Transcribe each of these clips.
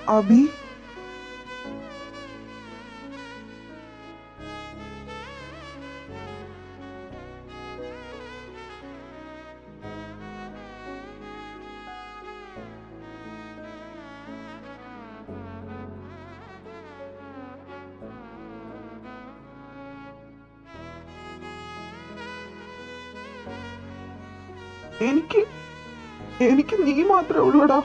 അബി, എനിക്ക് നീ മാത്രമേ ഉള്ളൂടാ.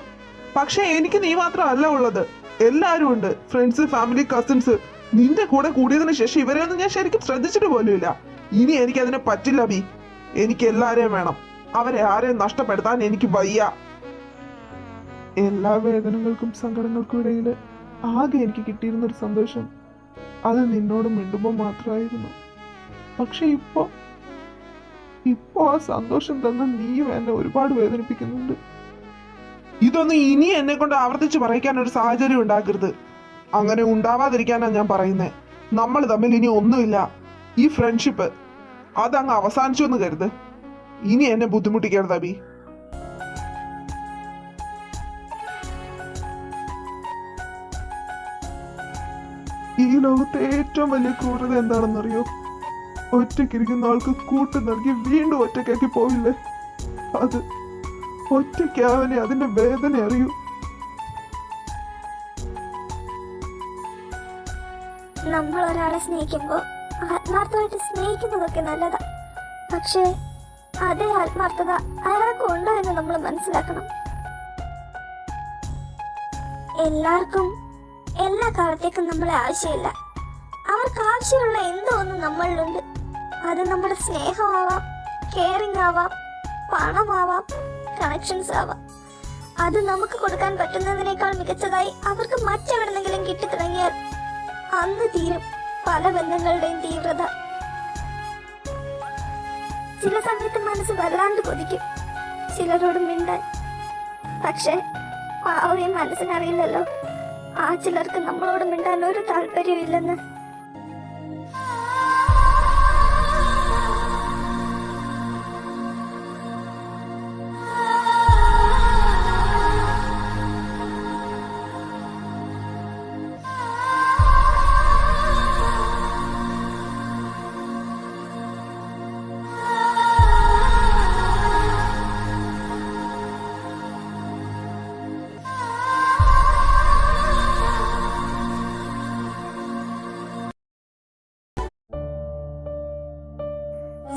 പക്ഷെ എനിക്ക് നീ മാത്രമല്ല ഉള്ളത്, എല്ലാരും ഉണ്ട്. Friends, family, cousins. നിന്റെ കൂടെ കൂടിയതിനു ശേഷം ഇവരെയൊന്നും ഞാൻ ശരിക്കും ശ്രദ്ധിച്ചിട്ട് പോലുമില്ല. ഇനി എനിക്ക് അതിനെ പറ്റില്ല ബി. എനിക്ക് എല്ലാരെയും വേണം. അവരെ ആരെയും നഷ്ടപ്പെടുത്താൻ എനിക്ക് വയ്യ. എല്ലാ വേദനകൾക്കും സങ്കടങ്ങൾക്കും ഇടയിൽ ആകെ എനിക്ക് കിട്ടിയിരുന്ന ഒരു സന്തോഷം അത് നിന്നോട് മിണ്ടുമ്പോൾ മാത്രമായിരുന്നു. പക്ഷെ ഇപ്പോ ആ സന്തോഷം തന്ന നീയും എന്നെ ഒരുപാട് വേദനിപ്പിക്കുന്നുണ്ട്. ഇതൊന്നും ഇനി എന്നെ കൊണ്ട് ആവർത്തിച്ച് പറയിക്കാൻ ഒരു സാഹചര്യം ഉണ്ടാക്കരുത്. അങ്ങനെ ഉണ്ടാവാതിരിക്കാനാണ് ഞാൻ പറയുന്നത്. നമ്മൾ തമ്മിൽ ഇനി ഒന്നുമില്ല. ഈ ഫ്രണ്ട്ഷിപ്പ് അതങ്ങ് അവസാനിച്ചു എന്ന് കരുത്. ഇനി എന്നെ ബുദ്ധിമുട്ടിക്കരുത് അബി. ഈ ലോകത്തെ ഏറ്റവും വലിയ ക്രൂരത എന്താണെന്നറിയോ? ഒറ്റയ്ക്കിരിക്കുന്ന ആൾക്ക് കൂട്ട് നൽകി വീണ്ടും ഒറ്റയ്ക്കാക്കി പോയില്ലേ? അത് ഒറ്റയ്ക്കാവനെ അതിന്റെ വേദന അറിയൂ. നമ്മൾ ഒരാളെ സ്നേഹിക്കുമ്പോ ആത്മാർത്ഥമായിട്ട് സ്നേഹിക്കുന്നതൊക്കെ നല്ലതാ. പക്ഷേ അതേ ആത്മാർത്ഥത അയാൾക്ക് ഉണ്ടോ എന്ന് നമ്മൾ മനസ്സിലാക്കണം. എല്ലാവർക്കും എല്ലാ കാലത്തേക്കും നമ്മളെ ആവശ്യമില്ല. അവർക്ക് ആവശ്യമുള്ള എന്തോ ഒന്ന് നമ്മളിലുണ്ട്. അത് നമ്മുടെ സ്നേഹമാവാം, കെയറിംഗ് ആവാം, പണമാവാം, കണക്ഷൻസ് ആവാം. അത് നമുക്ക് കൊടുക്കാൻ പറ്റുന്നതിനേക്കാൾ മികച്ചതായി അവർക്ക് മറ്റെവിടെന്നെങ്കിലും കിട്ടിത്തുടങ്ങിയാൽ അന്ന് തീരും പല ബന്ധങ്ങളുടെയും തീവ്രത. ചില സമയത്ത് മനസ്സ് വല്ലാണ്ട് കൊതിക്കും ചിലരോട് മിണ്ടാൻ. പക്ഷെ പാവയെ മനസ്സിനറിയില്ലല്ലോ ആ ചിലർക്ക് നമ്മളോട് മിണ്ടാൻ ഒരു താല്പര്യമില്ലെന്ന്.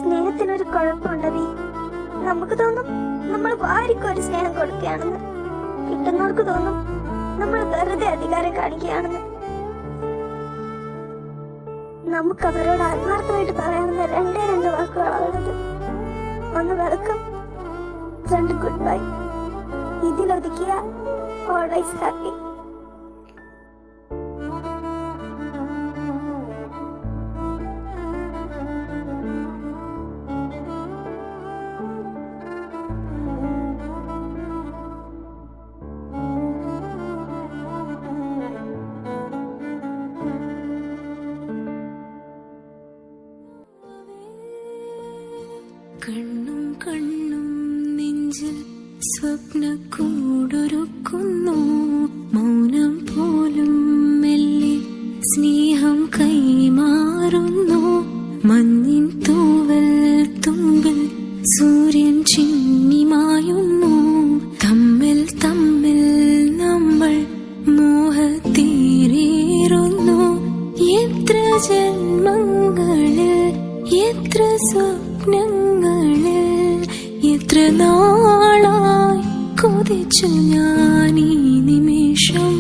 സ്നേഹത്തിനൊരു കുഴപ്പമുണ്ടവി. നമുക്ക് തോന്നും നമ്മൾ വാരിക്കൊരു സ്നേഹം കൊടുക്കുകയാണെന്ന്. കിട്ടുന്നവർക്ക് തോന്നും നമ്മൾ വെറുതെ അധികാരം കാണിക്കുകയാണെന്ന്. നമുക്ക് അവരോട് ആത്മാർത്ഥമായിട്ട് പറയാവുന്ന രണ്ട് വാക്കുകളാണുള്ളത്. ഒന്ന് വെൽക്കം, രണ്ട് ഗുഡ് ബൈ. ഇതിലൊതുക്കിയ ഓൾവേസ് ഹാപ്പി. കണ്ണും കണ്ണും നെഞ്ചിൽ സ്വപ്നക്കൂടൊരുക്കുന്നു. മൗനം പോലും മെല്ലെ സ്നേഹം കൈമാറുന്നു. മഞ്ഞിൻ തൂവൽ തുമ്പിൽ സൂര്യൻ ചിന്നിമായുന്നു. തമ്മിൽ തമ്മിൽ നമ്മൾ മോഹത്തീരേറുന്നു. എത്ര ജന്മങ്ങളിൽ, എത്ര സ്വപ്നങ്ങളിൽ, എത്ര നാളായി കൊതിച്ചു ഞാൻ ഈ നിമിഷം.